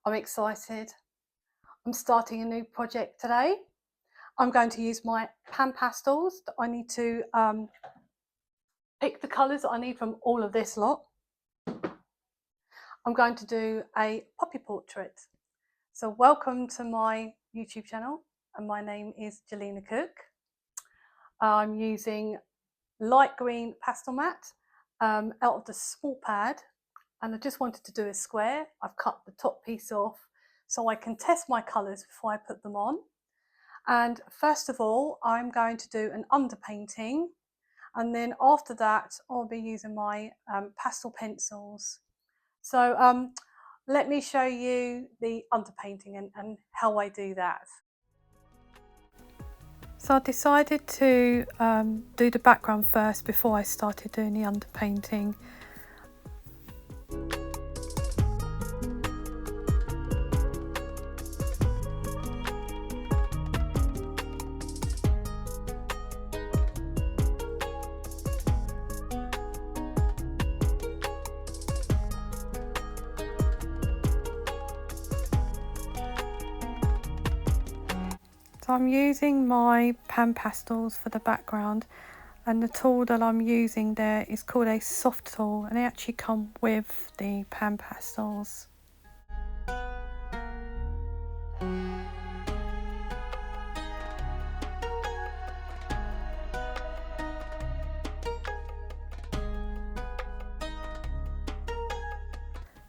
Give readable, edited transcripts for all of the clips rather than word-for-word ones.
I'm excited. I'm starting a new project today. I'm going to use my Pan Pastels. I need to pick the colours that I need from all of this lot. I'm going to do a poppy portrait. So welcome to my YouTube channel, and my name is Jelena Cook. I'm using light green Pastelmat out of the small pad, and I just wanted to do a square. I've cut the top piece off so I can test my colours before I put them on. And first of all, I'm going to do an underpainting, and then after that I'll be using my pastel pencils. So let me show you the underpainting and how I do that. So I decided to do the background first before I started doing the underpainting. So I'm using my Pan Pastels for the background, and the tool that I'm using there is called a soft tool, and they actually come with the Pan Pastels.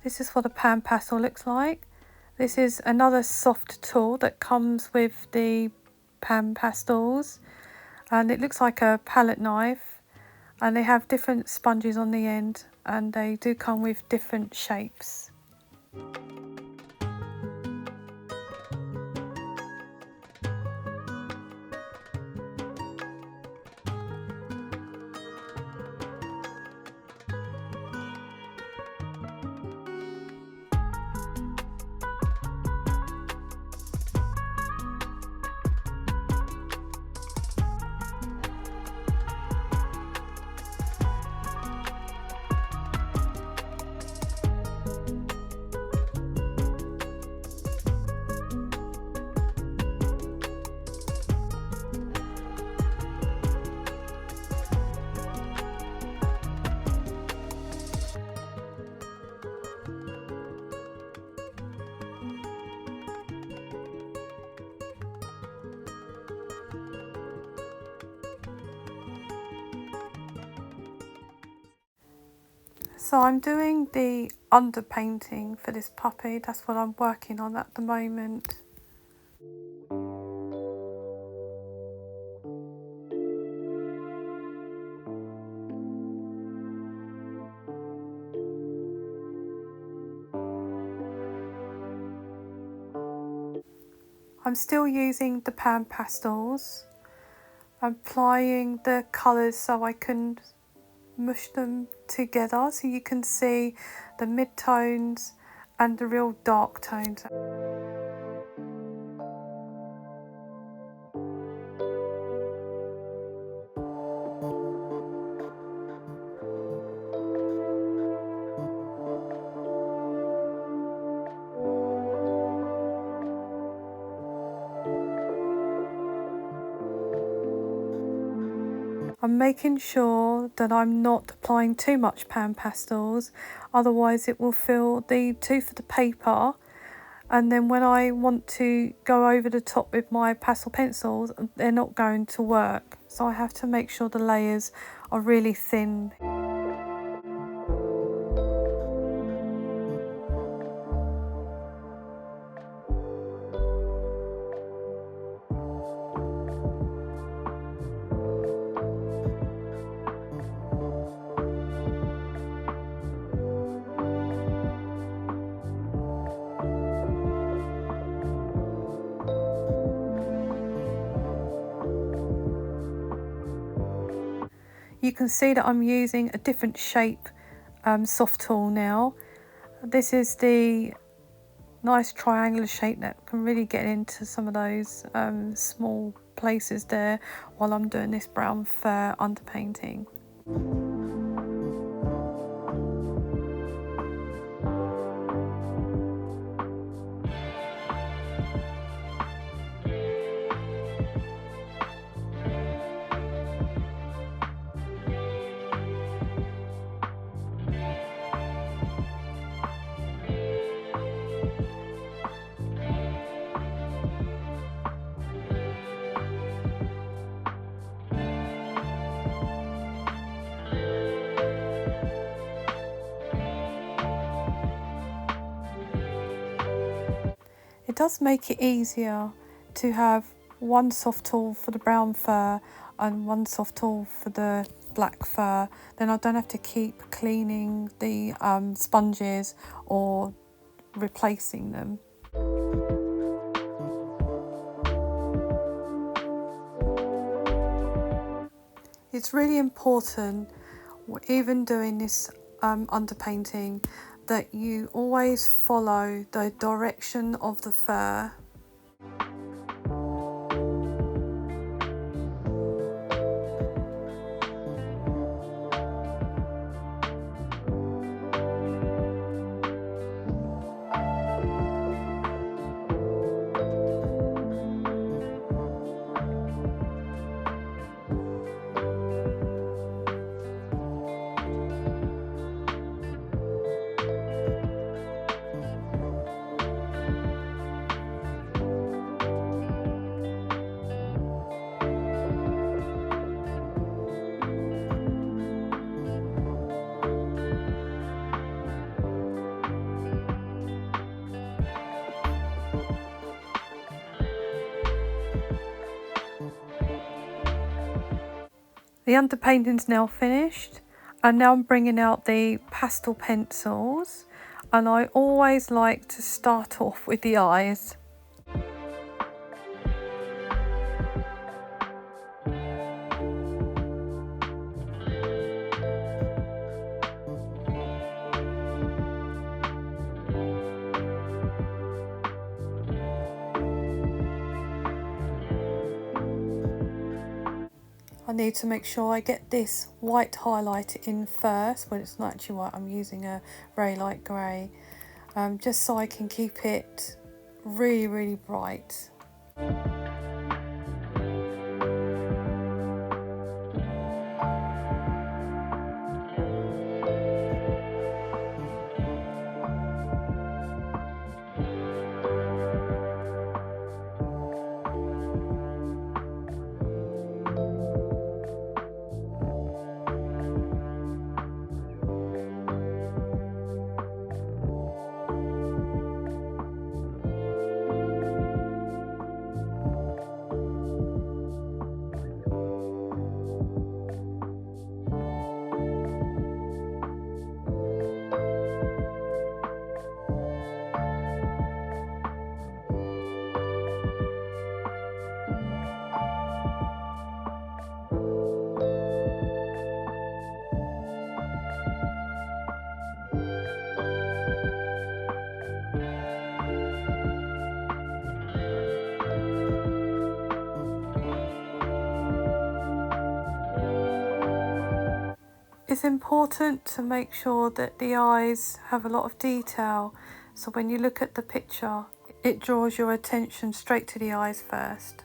This is what the Pan Pastel looks like. This is another soft tool that comes with the Pan Pastels, and it looks like a palette knife, and they have different sponges on the end, and they do come with different shapes. So I'm doing the underpainting for this puppy. That's what I'm working on at the moment. I'm still using the Pan Pastels. I'm applying the colours so I can mush them together so you can see the mid-tones and the real dark tones. I'm making sure that I'm not applying too much Pan Pastels, otherwise it will fill the tooth of the paper, and then when I want to go over the top with my pastel pencils, they're not going to work. So I have to make sure the layers are really thin. You can see that I'm using a different shape soft tool now. This is the nice triangular shape that can really get into some of those small places there while I'm doing this brown fur underpainting. It does make it easier to have one soft tool for the brown fur and one soft tool for the black fur. Then I don't have to keep cleaning the sponges or replacing them. It's really important, even doing this underpainting, that you always follow the direction of the fur. The underpainting's now finished, and now I'm bringing out the pastel pencils, and I always like to start off with the eyes. I need to make sure I get this white highlighter in first, when it's not actually white. I'm using a very light grey, just so I can keep it really bright. It's important to make sure that the eyes have a lot of detail, so when you look at the picture, it draws your attention straight to the eyes first.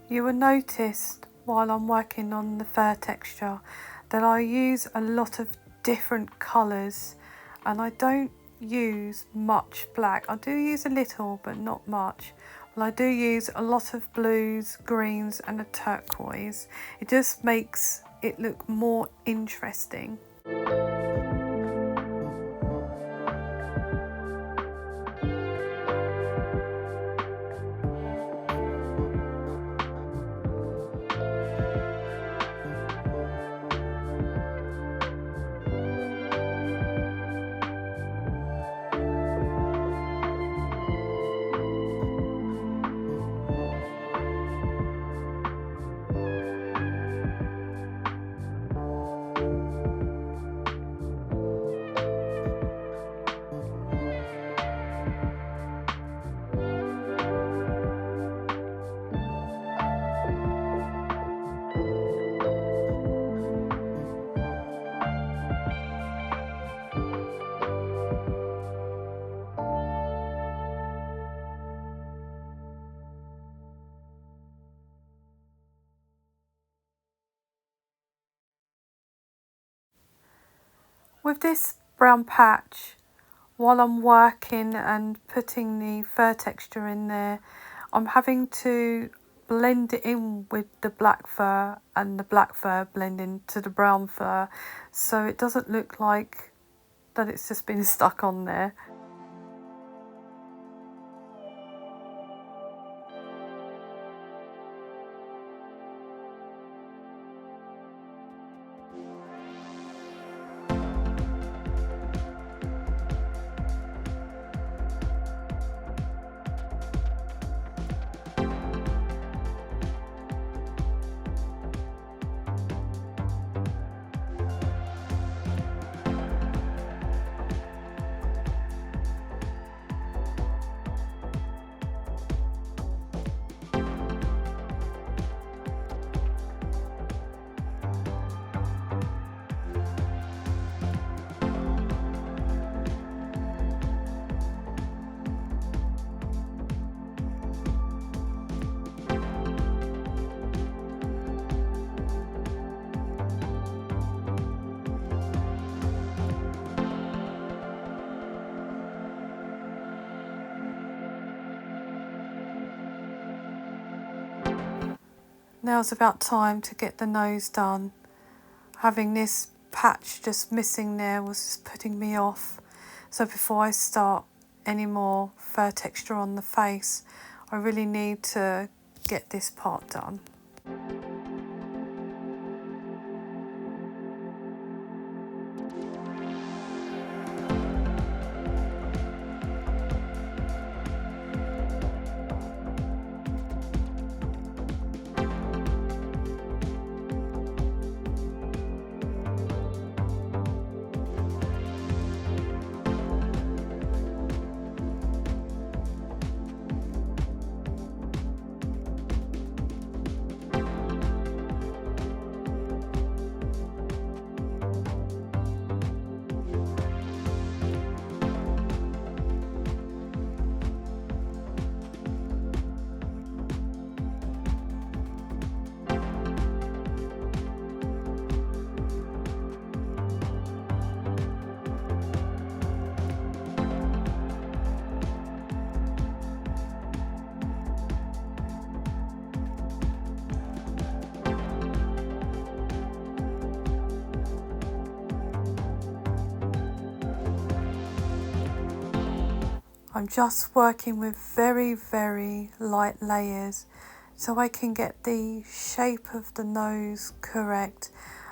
You will notice while I'm working on the fur texture that I use a lot of different colours, and I don't use much black. I do use a little, but not much. Well, I do use a lot of blues, greens and a turquoise. It just makes it look more interesting. With this brown patch, while I'm working and putting the fur texture in there, I'm having to blend it in with the black fur and the black fur blend into the brown fur, so it doesn't look like that it's just been stuck on there. Now it's about time to get the nose done. Having this patch just missing there was just putting me off. So before I start any more fur texture on the face, I really need to get this part done. I'm just working with very, very light layers so I can get the shape of the nose correct,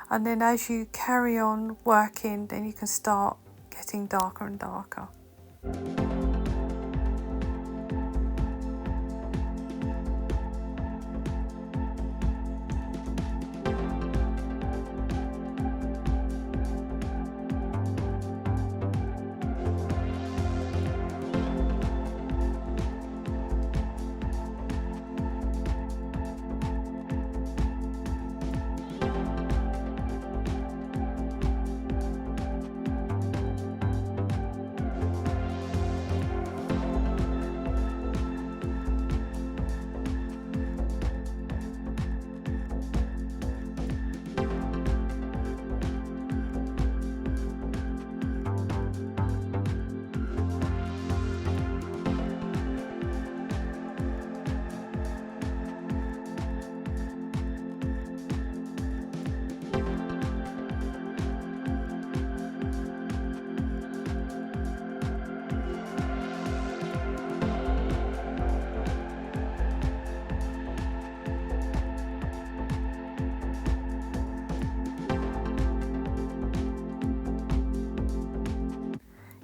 and then as you carry on working, then you can start getting darker and darker.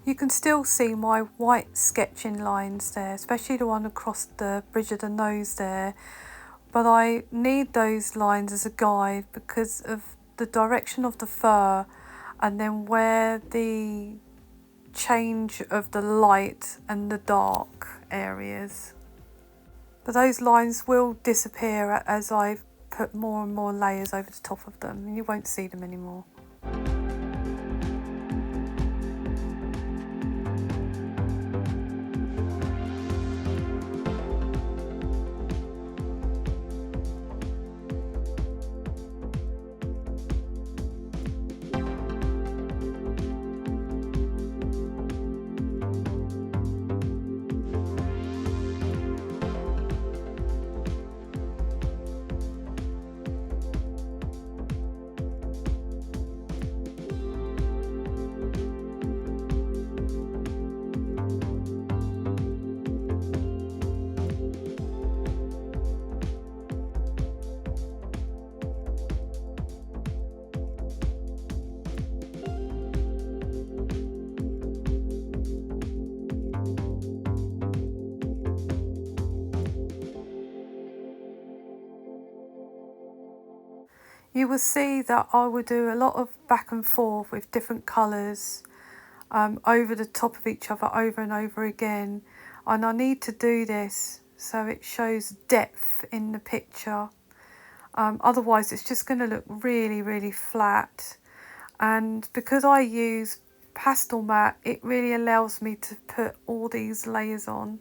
You can still see my white sketching lines there, especially the one across the bridge of the nose there. But I need those lines as a guide because of the direction of the fur and then where the change of the light and the dark areas. But those lines will disappear as I put more and more layers over the top of them, and you won't see them anymore. You will see that I will do a lot of back and forth with different colours over the top of each other over and over again, and I need to do this so it shows depth in the picture. Otherwise it's just going to look really flat, and because I use Pastelmat, it really allows me to put all these layers on.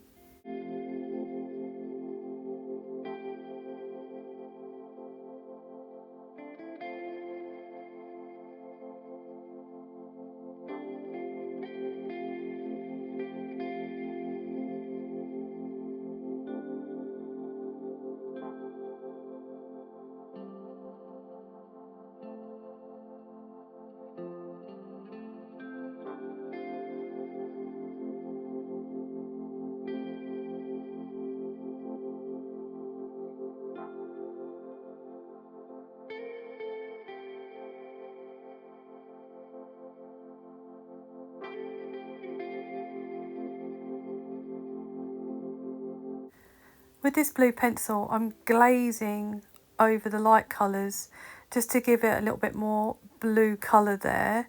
With this blue pencil, I'm glazing over the light colours just to give it a little bit more blue colour there.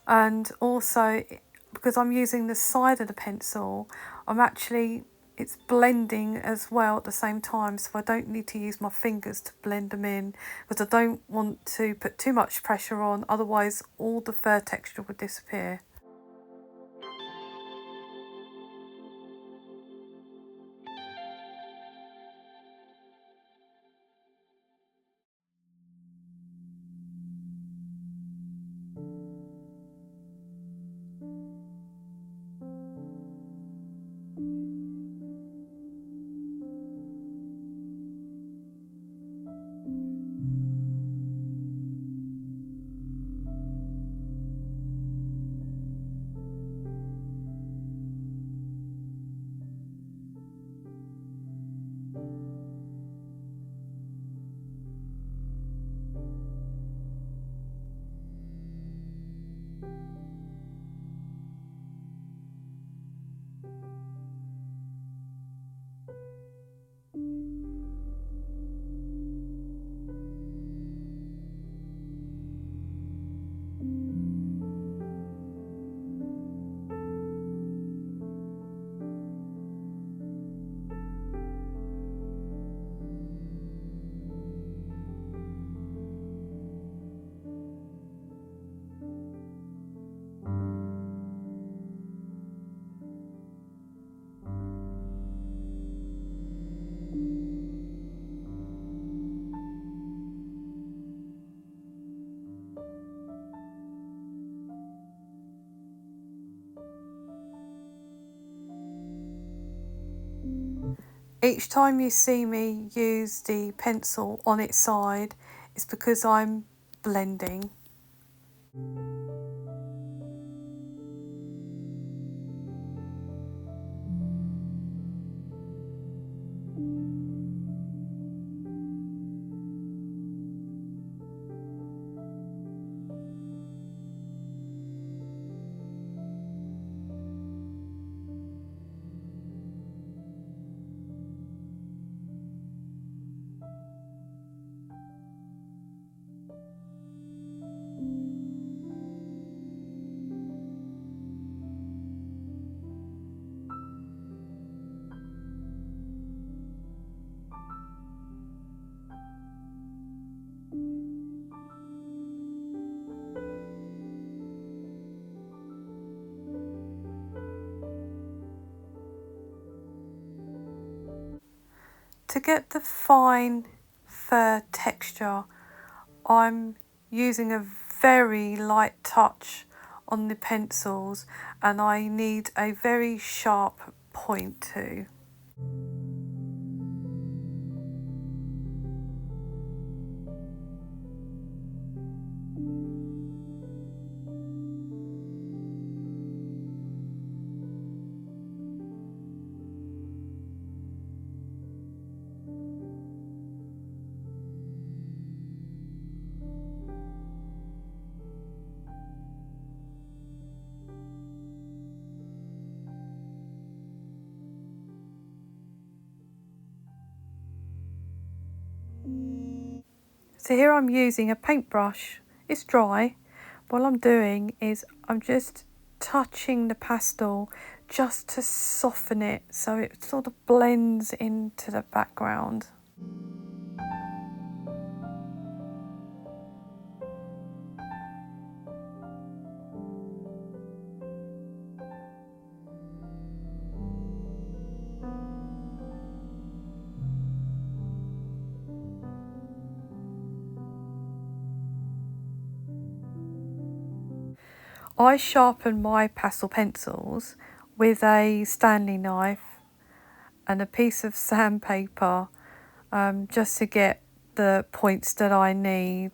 And also, because I'm using the side of the pencil, it's blending as well at the same time, so I don't need to use my fingers to blend them in, because I don't want to put too much pressure on, otherwise all the fur texture would disappear. Each time you see me use the pencil on its side, it's because I'm blending. To get the fine fur texture, I'm using a very light touch on the pencils, and I need a very sharp point too. So here I'm using a paintbrush. It's dry. What I'm doing is I'm just touching the pastel just to soften it so it sort of blends into the background. I sharpen my pastel pencils with a Stanley knife and a piece of sandpaper just to get the points that I need.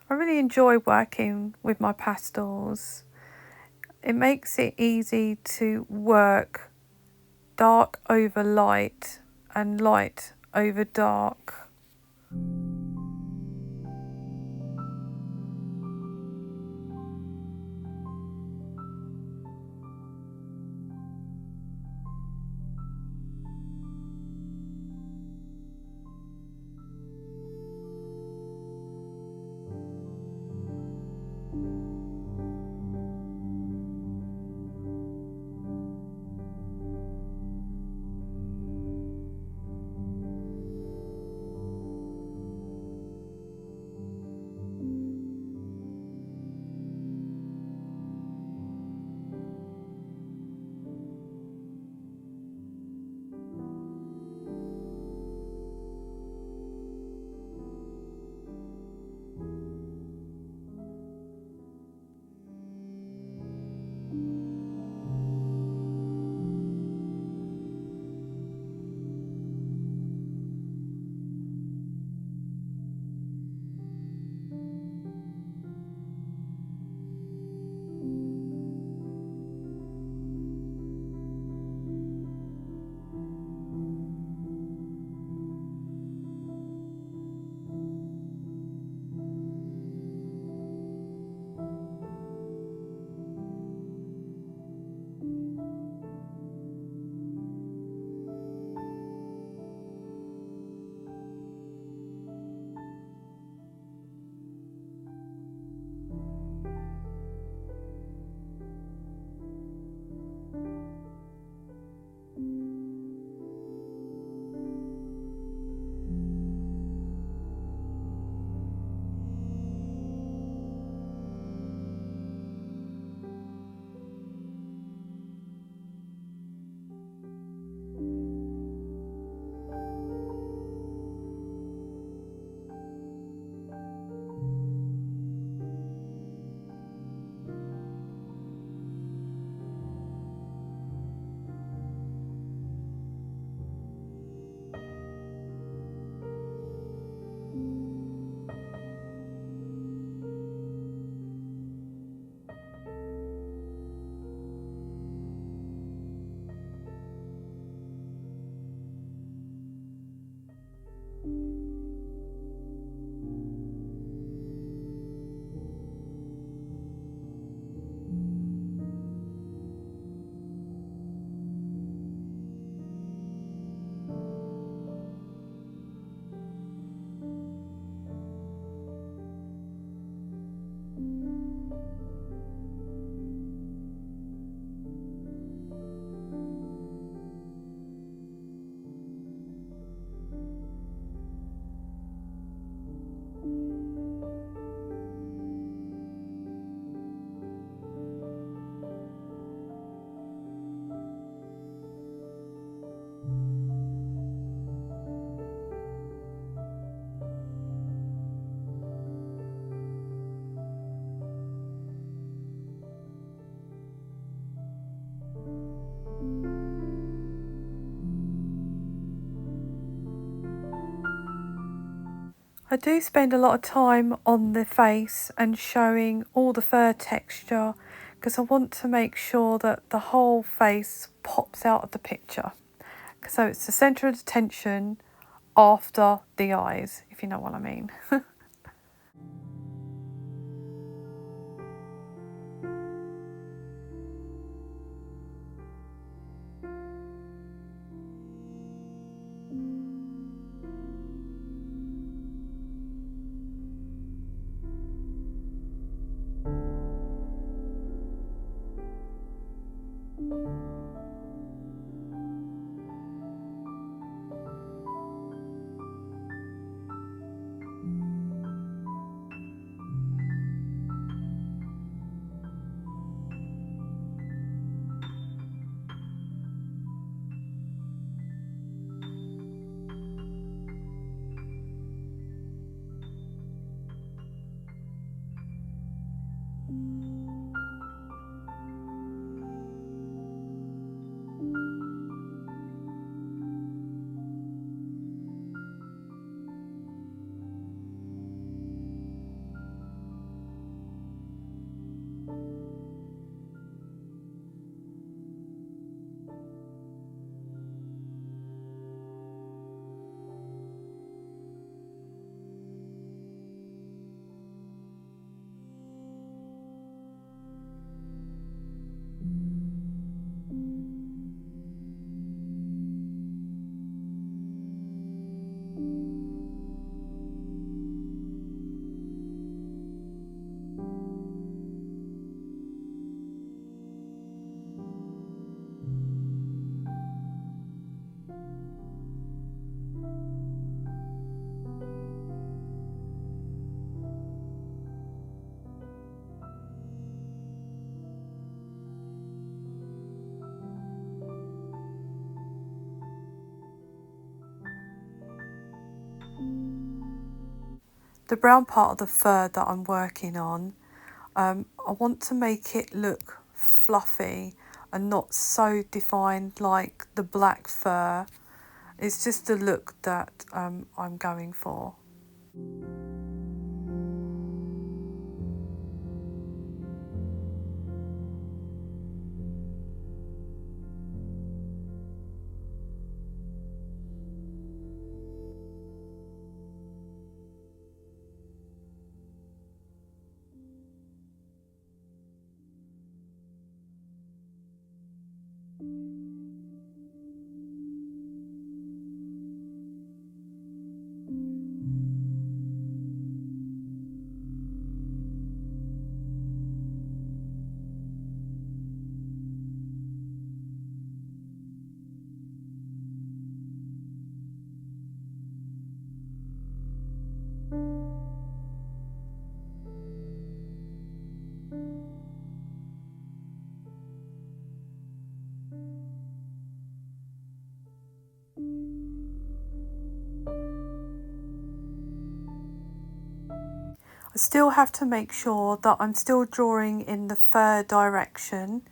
I really enjoy working with my pastels. It makes it easy to work dark over light and light over dark. I do spend a lot of time on the face and showing all the fur texture because I want to make sure that the whole face pops out of the picture. So it's the centre of attention after the eyes, if you know what I mean. The brown part of the fur that I'm working on, I want to make it look fluffy and not so defined like the black fur. It's just the look that I'm going for. I still have to make sure that I'm still drawing in the fur direction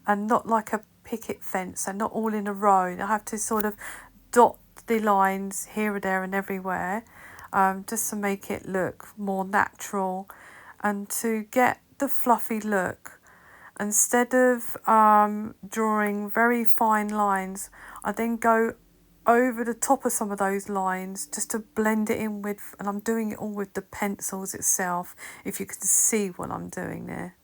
and not like a picket fence and not all in a row. I have to sort of dot the lines here and there and everywhere, just to make it look more natural and to get the fluffy look. Instead of drawing very fine lines, I then go over the top of some of those lines just to blend it in with, and I'm doing it all with the pencils itself, if you can see what I'm doing there.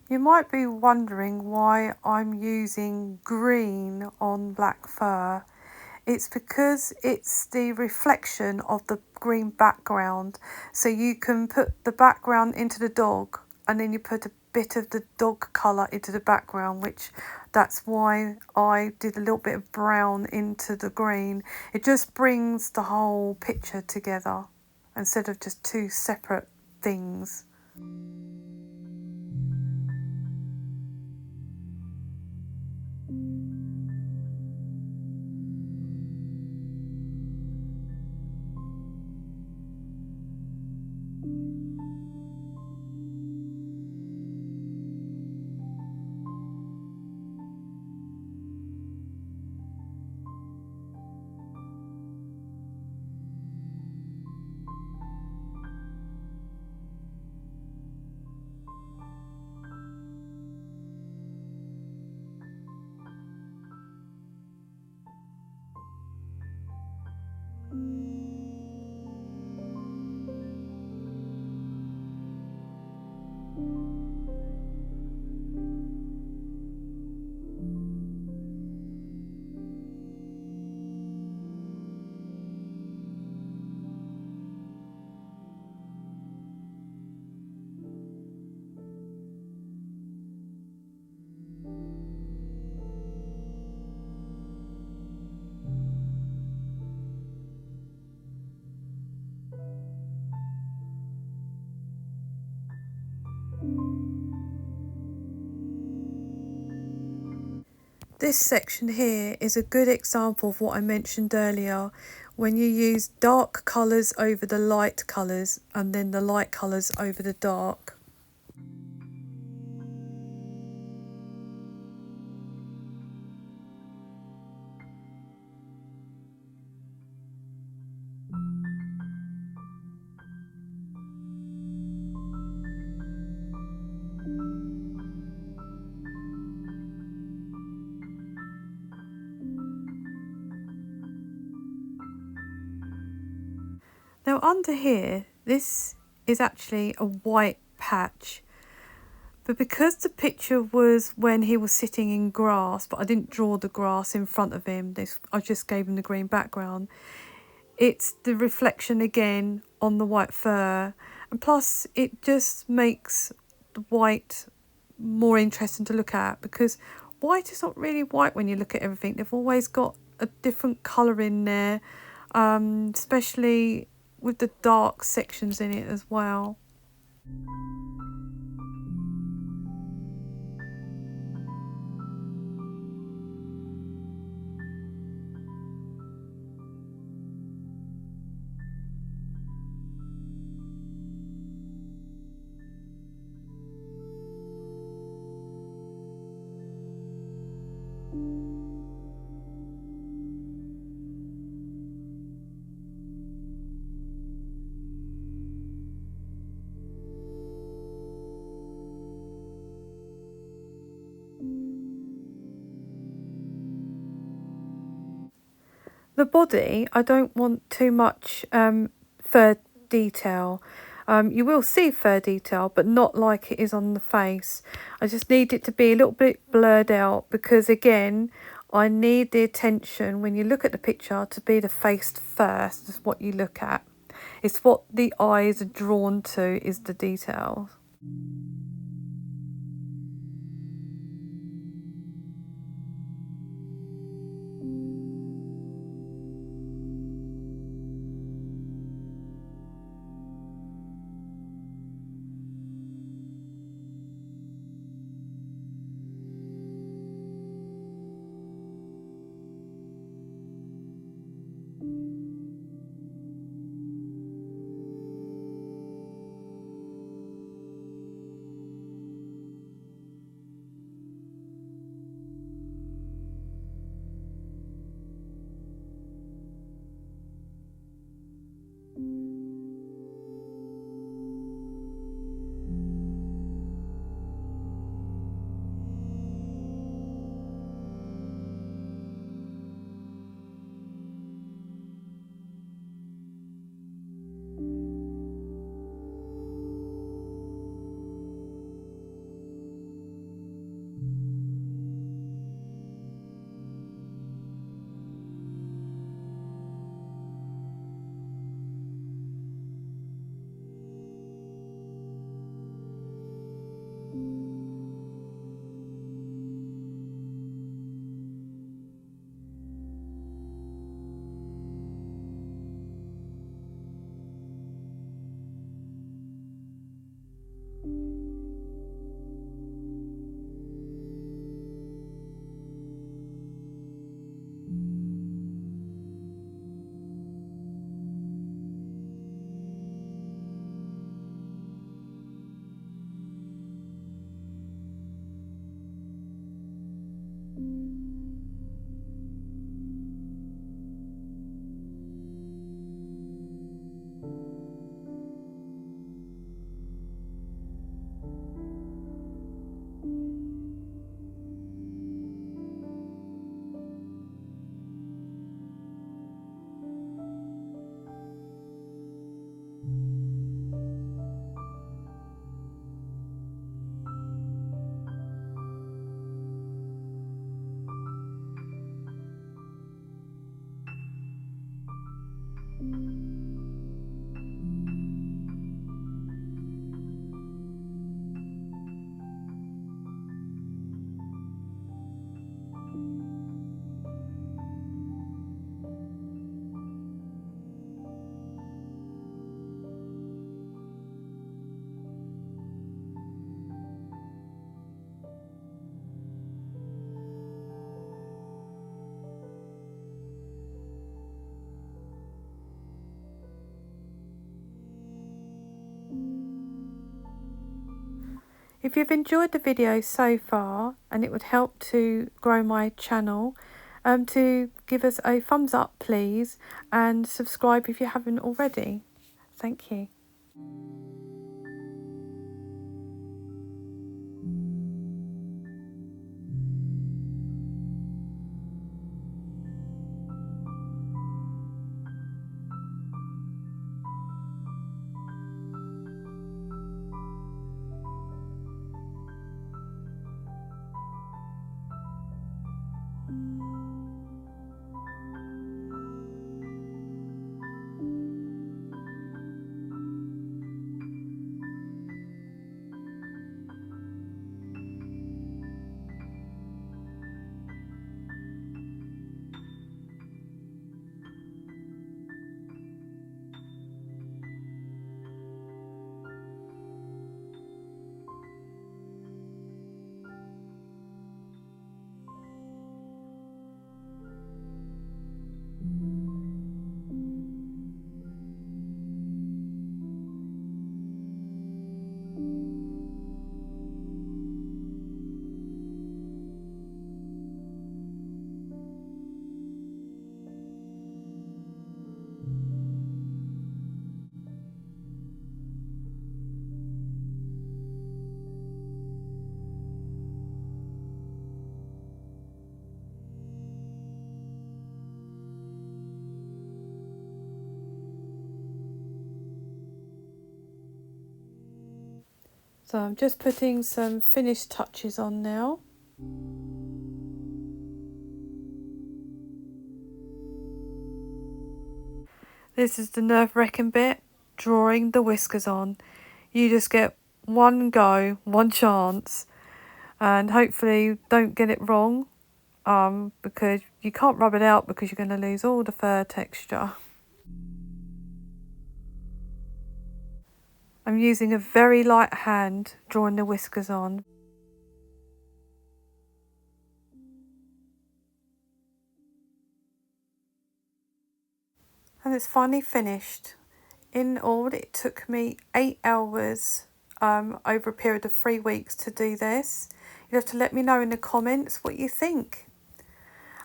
You might be wondering why I'm using green on black fur. It's because it's the reflection of the green background. So you can put the background into the dog and then you put a bit of the dog colour into the background, which that's why I did a little bit of brown into the green. It just brings the whole picture together instead of just two separate things. This section here is a good example of what I mentioned earlier, when you use dark colours over the light colours and then the light colours over the dark. Now under here, this is actually a white patch, but because the picture was when he was sitting in grass, but I didn't draw the grass in front of him, I just gave him the green background, it's the reflection again on the white fur, and plus it just makes the white more interesting to look at, because white is not really white when you look at everything. They've always got a different colour in there, especially with the dark sections in it as well. The body, I don't want too much fur detail. You will see fur detail, but not like it is on the face. I just need it to be a little bit blurred out, because again, I need the attention when you look at the picture to be the face first, is what you look at. It's what the eyes are drawn to, is the details. If you've enjoyed the video so far, and it would help to grow my channel, to give us a thumbs up please, and subscribe if you haven't already. Thank you. So I'm just putting some finished touches on now. This is the nerve-wracking bit, drawing the whiskers on. You just get one go, one chance, and hopefully don't get it wrong, because you can't rub it out because you're going to lose all the fur texture. I'm using a very light hand drawing the whiskers on. And it's finally finished. In all, it took me 8 hours over a period of 3 weeks to do this. You have to let me know in the comments what you think.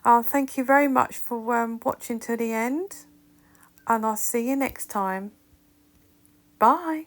Thank you very much for watching to the end, and I'll see you next time. Bye.